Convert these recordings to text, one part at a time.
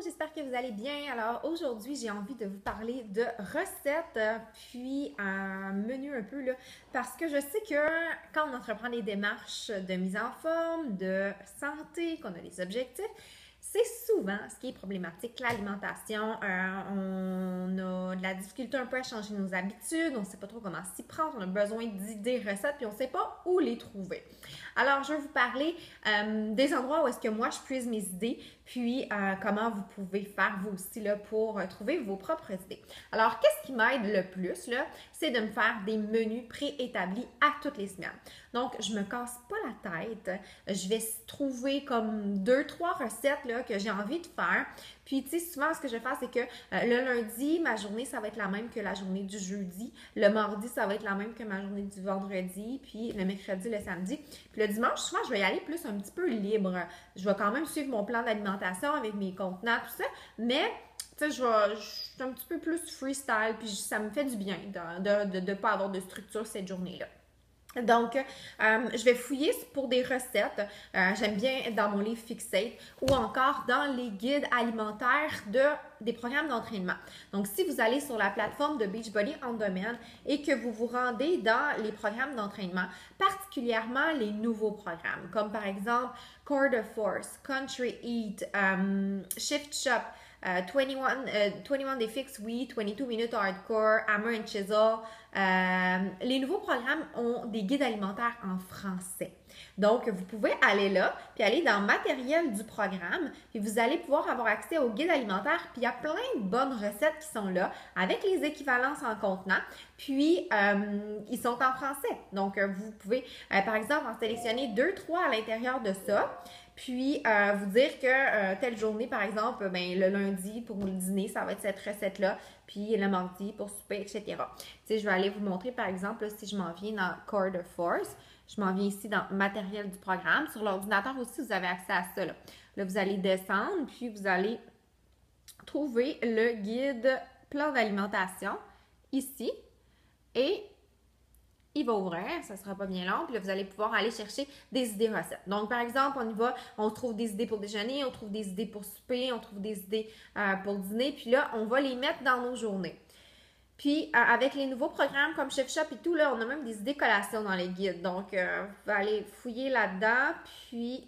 j'espère que vous allez bien. Alors aujourd'hui, j'ai envie de vous parler de recettes, puis un menu un peu là, parce que je sais que quand on entreprend des démarches de mise en forme, de santé, qu'on a des objectifs, c'est souvent ce qui est problématique, l'alimentation. On a de la difficulté un peu à changer nos habitudes, on ne sait pas trop comment s'y prendre, on a besoin d'idées, recettes, puis on ne sait pas où les trouver. Alors, je vais vous parler des endroits où est-ce que moi je puise mes idées, puis comment vous pouvez faire vous aussi là, pour trouver vos propres idées. Alors, qu'est-ce qui m'aide le plus, là, c'est de me faire des menus préétablis à toutes les semaines. Donc, je me casse pas la tête. Je vais trouver comme 2, 3 recettes là, que j'ai envie de faire. Puis, tu sais, souvent, ce que je vais faire, c'est que le lundi, ma journée, ça va être la même que la journée du jeudi. Le mardi, ça va être la même que ma journée du vendredi. Puis, le mercredi, le samedi. Puis, le dimanche, souvent, je vais y aller plus un petit peu libre. Je vais quand même suivre mon plan d'alimentation avec mes contenants, tout ça. Mais, tu sais, je suis un petit peu plus freestyle. Puis, ça me fait du bien de ne pas avoir de structure cette journée-là. Donc, je vais fouiller pour des recettes. J'aime bien être dans mon livre Fixate ou encore dans les guides alimentaires des programmes d'entraînement. Donc, si vous allez sur la plateforme de Beachbody On Demand et que vous vous rendez dans les programmes d'entraînement, particulièrement les nouveaux programmes, comme par exemple Core de Force, Country Eat, Shift Shop, 21 Day Fix, oui, 22 Minutes Hardcore, Hammer and Chisel. Les nouveaux programmes ont des guides alimentaires en français. Donc, vous pouvez aller là, puis aller dans matériel du programme, puis vous allez pouvoir avoir accès aux guides alimentaires, puis il y a plein de bonnes recettes qui sont là, avec les équivalences en contenant, puis ils sont en français. Donc, vous pouvez, par exemple, en sélectionner 2, 3 à l'intérieur de ça, puis vous dire que telle journée, par exemple, ben, le lundi pour le dîner, ça va être cette recette-là, puis le mardi pour souper, etc. Tu sais, je vais aller vous montrer, par exemple, là, si je m'en viens dans Core de Force, je m'en viens ici dans matériel du programme. Sur l'ordinateur aussi, vous avez accès à ça. Là, vous allez descendre, puis vous allez trouver le guide plan d'alimentation ici. Et il va ouvrir, ça ne sera pas bien long, puis là, vous allez pouvoir aller chercher des idées recettes. Donc, par exemple, on y va, on trouve des idées pour déjeuner, on trouve des idées pour souper, on trouve des idées pour dîner, puis là, on va les mettre dans nos journées. Puis, avec les nouveaux programmes comme Chef Shop et tout, là, on a même des idées collations dans les guides. Donc, vous pouvez aller fouiller là-dedans, puis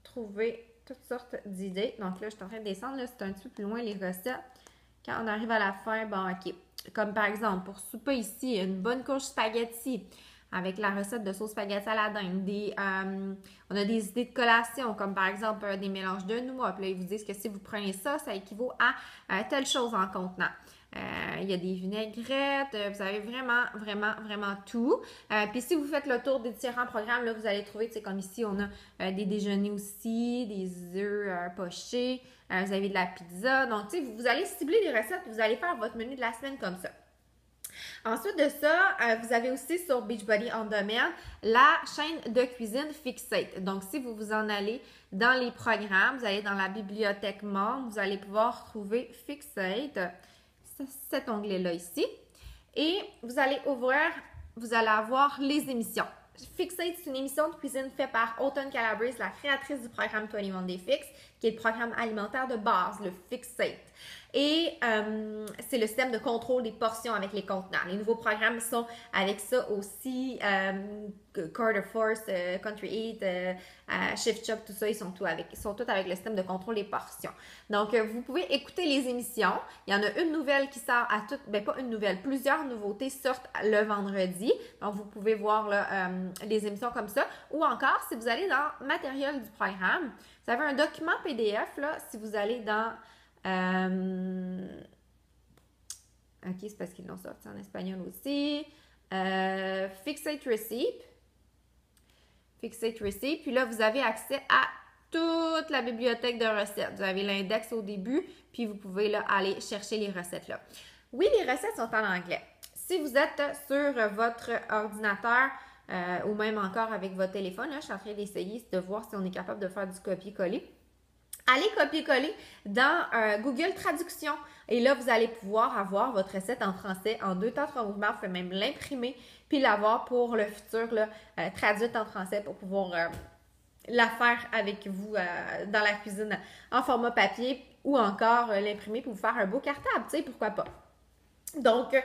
trouver toutes sortes d'idées. Donc là, je suis en train de descendre, là, c'est un petit peu plus loin les recettes. Quand on arrive à la fin, bon, OK. Comme par exemple, pour souper ici, une bonne couche spaghetti avec la recette de sauce spaghetti à la dinde. On a des idées de collation, comme par exemple des mélanges de noix. Puis là, ils vous disent que si vous prenez ça, ça équivaut à telle chose en contenant. Il y a des vinaigrettes, vous avez vraiment tout. Puis si vous faites le tour des différents programmes, là, vous allez trouver, tu sais, comme ici, on a des déjeuners aussi, des œufs pochés, vous avez de la pizza. Donc, tu sais, vous allez cibler les recettes, vous allez faire votre menu de la semaine comme ça. Ensuite de ça, vous avez aussi sur Beachbody On Demand la chaîne de cuisine Fixate. Donc, si vous vous en allez dans les programmes, vous allez dans la bibliothèque membre, vous allez pouvoir trouver Fixate, cet onglet-là ici. Et vous allez ouvrir, vous allez avoir les émissions. Fixate, c'est une émission de cuisine faite par Autumn Calabrese, la créatrice du programme 21 Day Fix, qui est le programme alimentaire de base, le Fixate. Et c'est le système de contrôle des portions avec les contenants. Les nouveaux programmes sont avec ça aussi. Core de Force, Country Eat, Shift Shop, tout ça, ils sont tous avec le système de contrôle des portions. Donc, vous pouvez écouter les émissions. Il y en a une nouvelle qui sort à toutes, ben pas une nouvelle, plusieurs nouveautés sortent le vendredi. Donc, vous pouvez voir là, les émissions comme ça. Ou encore, si vous allez dans matériel du programme, vous avez un document PDF, là, si vous allez dans... ok, c'est parce qu'ils l'ont sorti en espagnol aussi. Fixate Receipt. Fixate Receipt. Puis là, vous avez accès à toute la bibliothèque de recettes. Vous avez l'index au début, puis vous pouvez là, aller chercher les recettes là. Oui, les recettes sont en anglais. Si vous êtes sur votre ordinateur ou même encore avec votre téléphone, là, je suis en train d'essayer de voir si on est capable de faire du copier-coller. Allez copier-coller dans Google Traduction et là, vous allez pouvoir avoir votre recette en français en 2 temps 3 mouvements. Vous pouvez même l'imprimer puis l'avoir pour le futur là, traduite en français pour pouvoir la faire avec vous dans la cuisine en format papier ou encore l'imprimer pour vous faire un beau cartable, tu sais, pourquoi pas. Donc,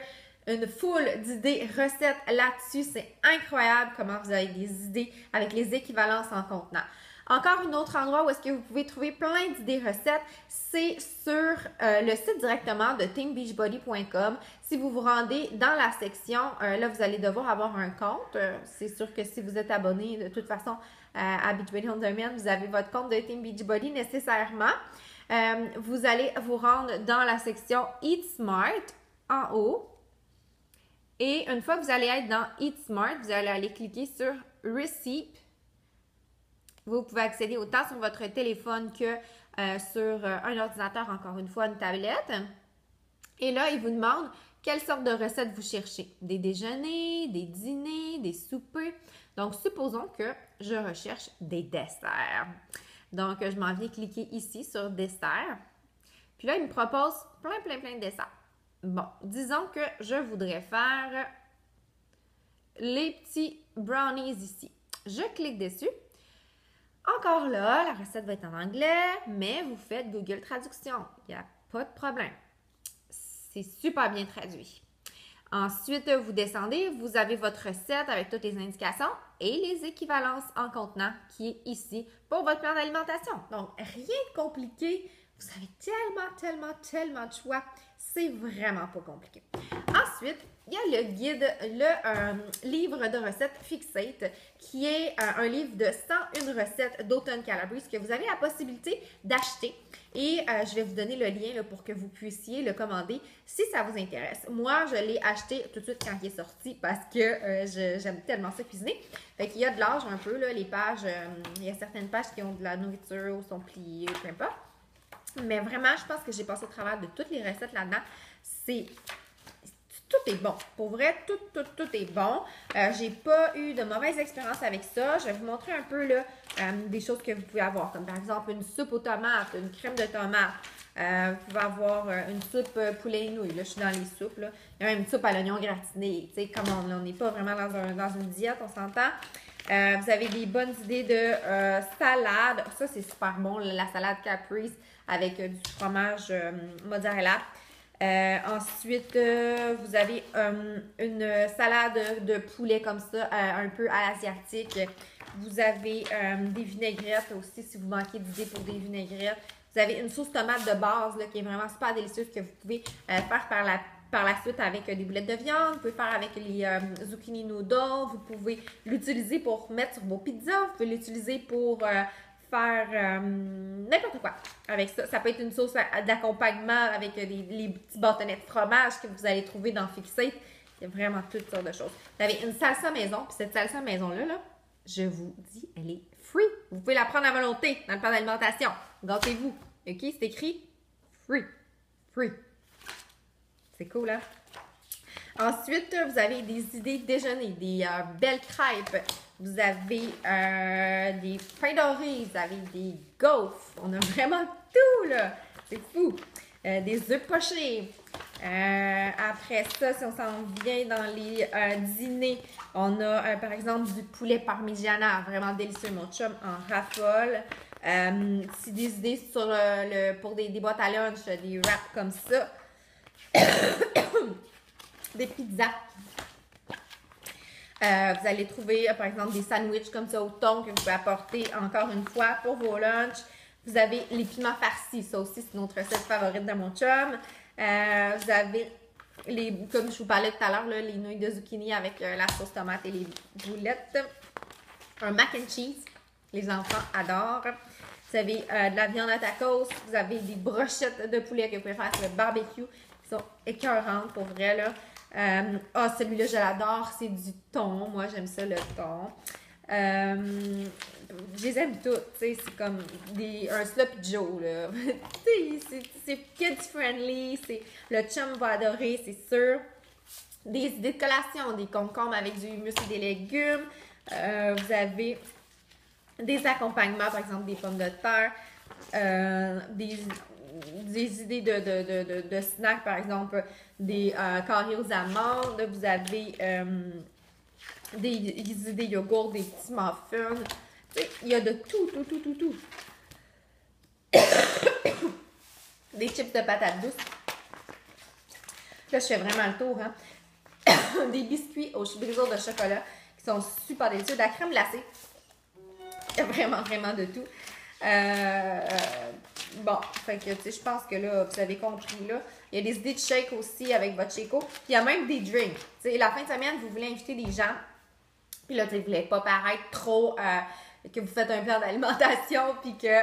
une foule d'idées, recettes là-dessus. C'est incroyable comment vous avez des idées avec les équivalences en contenant. Encore un autre endroit où est-ce que vous pouvez trouver plein d'idées recettes, c'est sur le site directement de teambeachbody.com. Si vous vous rendez dans la section, là, vous allez devoir avoir un compte. C'est sûr que si vous êtes abonné, de toute façon, à Beachbody On Demand, vous avez votre compte de Team Beachbody nécessairement. Vous allez vous rendre dans la section Eat Smart en haut. Et une fois que vous allez être dans Eat Smart, vous allez aller cliquer sur Recipe. Vous pouvez accéder autant sur votre téléphone que sur un ordinateur, encore une fois, une tablette. Et là, il vous demande quelle sorte de recettes vous cherchez. Des déjeuners, des dîners, des soupers. Donc, supposons que je recherche des desserts. Donc, je m'en viens cliquer ici sur dessert. Puis là, il me propose plein de desserts. Bon, disons que je voudrais faire les petits brownies ici. Je clique dessus. Encore là, la recette va être en anglais, mais vous faites Google Traduction. Il n'y a pas de problème. C'est super bien traduit. Ensuite, vous descendez, vous avez votre recette avec toutes les indications et les équivalences en contenant qui est ici pour votre plan d'alimentation. Donc, rien de compliqué. Vous avez tellement de choix. C'est vraiment pas compliqué. Ensuite, il y a le guide, le livre de recettes Fixate, qui est un livre de 101 recettes d'Autumn Calabrese que vous avez la possibilité d'acheter. Et je vais vous donner le lien là, pour que vous puissiez le commander si ça vous intéresse. Moi, je l'ai acheté tout de suite quand il est sorti parce que j'aime tellement ça cuisiner. Fait qu'il y a de l'âge un peu, là, les pages, il y a certaines pages qui ont de la nourriture ou sont pliées, peu importe. Mais vraiment, je pense que j'ai passé au travers de toutes les recettes là-dedans. Tout est bon. Pour vrai, tout est bon. J'ai pas eu de mauvaise expérience avec ça. Je vais vous montrer un peu là, des choses que vous pouvez avoir. Comme par exemple une soupe aux tomates, une crème de tomate. Vous pouvez avoir une soupe poulet et nouilles. Là, je suis dans les soupes. Là. Il y a même une soupe à l'oignon gratiné. Tu sais, comme on n'est pas vraiment dans une diète, on s'entend. Vous avez des bonnes idées de salade. Ça, c'est super bon. Là, la salade caprese avec du fromage mozzarella. Ensuite, vous avez une salade de poulet comme ça, un peu à l'asiatique. Vous avez des vinaigrettes aussi, si vous manquez d'idées pour des vinaigrettes. Vous avez une sauce tomate de base là, qui est vraiment super délicieuse que vous pouvez faire par la suite avec des boulettes de viande. Vous pouvez faire avec les zucchini noodles. Vous pouvez l'utiliser pour mettre sur vos pizzas. Vous pouvez l'utiliser pour faire n'importe quoi avec ça. Ça peut être une sauce d'accompagnement avec les petits bâtonnets de fromage que vous allez trouver dans Fixate. Il y a vraiment toutes sortes de choses. Vous avez une salsa maison. Puis cette salsa maison-là, là, je vous dis, elle est free. Vous pouvez la prendre à volonté dans le plan d'alimentation. Gâtez-vous. OK? C'est écrit free. Free. C'est cool, hein? Ensuite, vous avez des idées de déjeuner, des belles crêpes. Vous avez des pains dorés, vous avez des gaufres. On a vraiment tout, là. C'est fou. Des œufs pochés. Après ça, si on s'en vient dans les dîners, on a par exemple du poulet parmigiana, vraiment délicieux. Mon chum en raffole. C'est des idées sur pour des boîtes à lunch, des wraps comme ça. Des pizzas. Vous allez trouver, par exemple, des sandwichs comme ça au thon que vous pouvez apporter encore une fois pour vos lunchs. Vous avez les piments farcis. Ça aussi, c'est notre recette favorite de mon chum. Vous avez, comme je vous parlais tout à l'heure, les nouilles de zucchini avec la sauce tomate et les boulettes. Un mac and cheese. Les enfants adorent. Vous avez de la viande à tacos. Vous avez des brochettes de poulet que vous pouvez faire sur le barbecue. Ils sont écœurantes pour vrai, là. Celui-là, je l'adore. C'est du thon. Moi, j'aime ça, le thon. Je les aime toutes. C'est comme un Sloppy Joe, là. C'est kid-friendly. Le chum va adorer, c'est sûr. Des idées de collation, des concombres avec du humus et des légumes. Vous avez des accompagnements, par exemple, des pommes de terre. Des idées de snacks, par exemple, des carrés aux amandes. Vous avez des idées yogourt, des petits muffins. Tu sais, il y a de tout, tout, tout, tout, tout. Des chips de patates douces. Là, je fais vraiment le tour, hein. Des biscuits aux brisures de chocolat qui sont super délicieux. De la crème glacée. Il y a vraiment, vraiment de tout. Bon, fait que, tu sais, je pense que là, vous avez compris, là. Il y a des idées de shake aussi avec votre Shaco. Puis il y a même des drinks. Tu sais, la fin de semaine, vous voulez inviter des gens. Puis là, tu sais, vous voulez pas paraître trop... que vous faites un plan d'alimentation puis que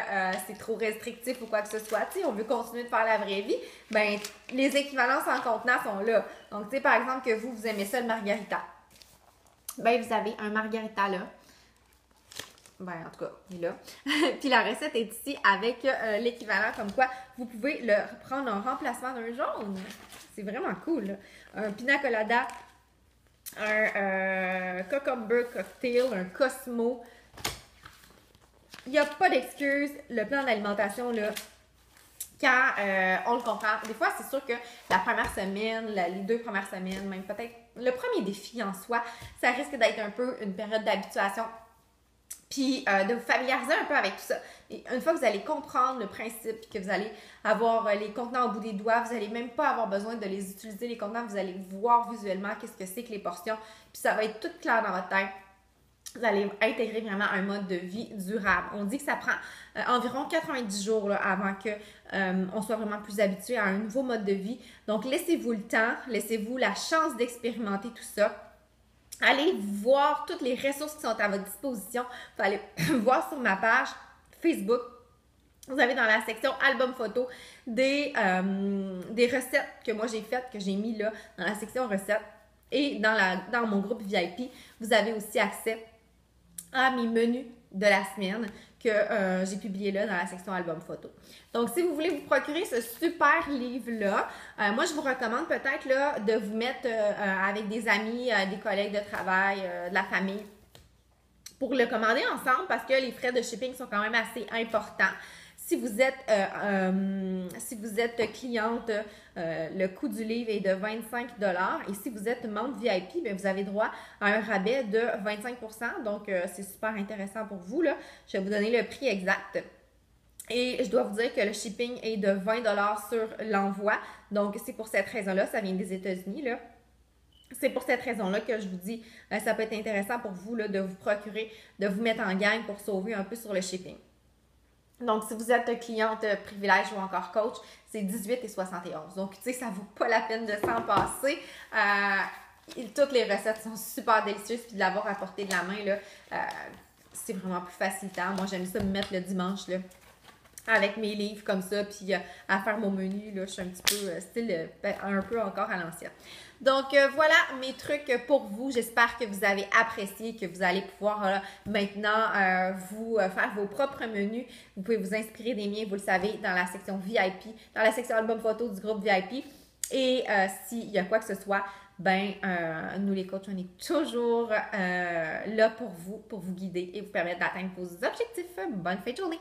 c'est trop restrictif ou quoi que ce soit. Tu sais, on veut continuer de faire la vraie vie. Ben, les équivalences en contenant sont là. Donc, tu sais, par exemple, que vous aimez ça, le margarita. Ben, vous avez un margarita là. Ben, en tout cas, il est là. Puis la recette est ici avec l'équivalent comme quoi vous pouvez le prendre en remplacement d'un jaune. C'est vraiment cool, là. Un pina colada, un cucumber cocktail, un Cosmo. Il n'y a pas d'excuse. Le plan d'alimentation, là, quand on le comprend, des fois, c'est sûr que la première semaine, les 2 premières semaines, même peut-être le premier défi en soi, ça risque d'être un peu une période d'habituation. Puis de vous familiariser un peu avec tout ça. Et une fois que vous allez comprendre le principe, puis que vous allez avoir les contenants au bout des doigts, vous n'allez même pas avoir besoin de les utiliser, les contenants, vous allez voir visuellement qu'est-ce que c'est que les portions, puis ça va être tout clair dans votre tête. Vous allez intégrer vraiment un mode de vie durable. On dit que ça prend environ 90 jours là, avant que on soit vraiment plus habitué à un nouveau mode de vie. Donc, laissez-vous le temps, laissez-vous la chance d'expérimenter tout ça. Allez voir toutes les ressources qui sont à votre disposition. Vous allez voir sur ma page Facebook. Vous avez dans la section album photo des recettes que moi j'ai faites, que j'ai mis là dans la section recettes. Et dans mon groupe VIP, vous avez aussi accès à mes menus de la semaine que j'ai publié là dans la section album photo. Donc, si vous voulez vous procurer ce super livre-là, moi, je vous recommande peut-être là de vous mettre avec des amis, des collègues de travail, de la famille, pour le commander ensemble parce que les frais de shipping sont quand même assez importants. Si vous êtes cliente, le coût du livre est de 25 $ et si vous êtes membre VIP, bien, vous avez droit à un rabais de 25 %. Donc, c'est super intéressant pour vous, là. Je vais vous donner le prix exact. Et je dois vous dire que le shipping est de 20 $ sur l'envoi. Donc, c'est pour cette raison-là, ça vient des États-Unis, là. C'est pour cette raison-là que je vous dis, ça peut être intéressant pour vous là, de vous procurer, de vous mettre en gang pour sauver un peu sur le shipping. Donc, si vous êtes cliente privilège ou encore coach, c'est 18 et 71. Donc, tu sais, ça ne vaut pas la peine de s'en passer. Toutes les recettes sont super délicieuses. Puis de l'avoir à portée de la main, là, c'est vraiment plus facilitant. Moi, j'aime ça me mettre le dimanche, là, avec mes livres comme ça, puis à faire mon menu, là, je suis un petit peu style, un peu encore à l'ancienne. Donc, voilà mes trucs pour vous. J'espère que vous avez apprécié, que vous allez pouvoir maintenant vous faire vos propres menus. Vous pouvez vous inspirer des miens, vous le savez, dans la section VIP, dans la section album photo du groupe VIP. Et s'il y a quoi que ce soit, ben nous les coachs, on est toujours là pour vous guider et vous permettre d'atteindre vos objectifs. Bonne fin de journée!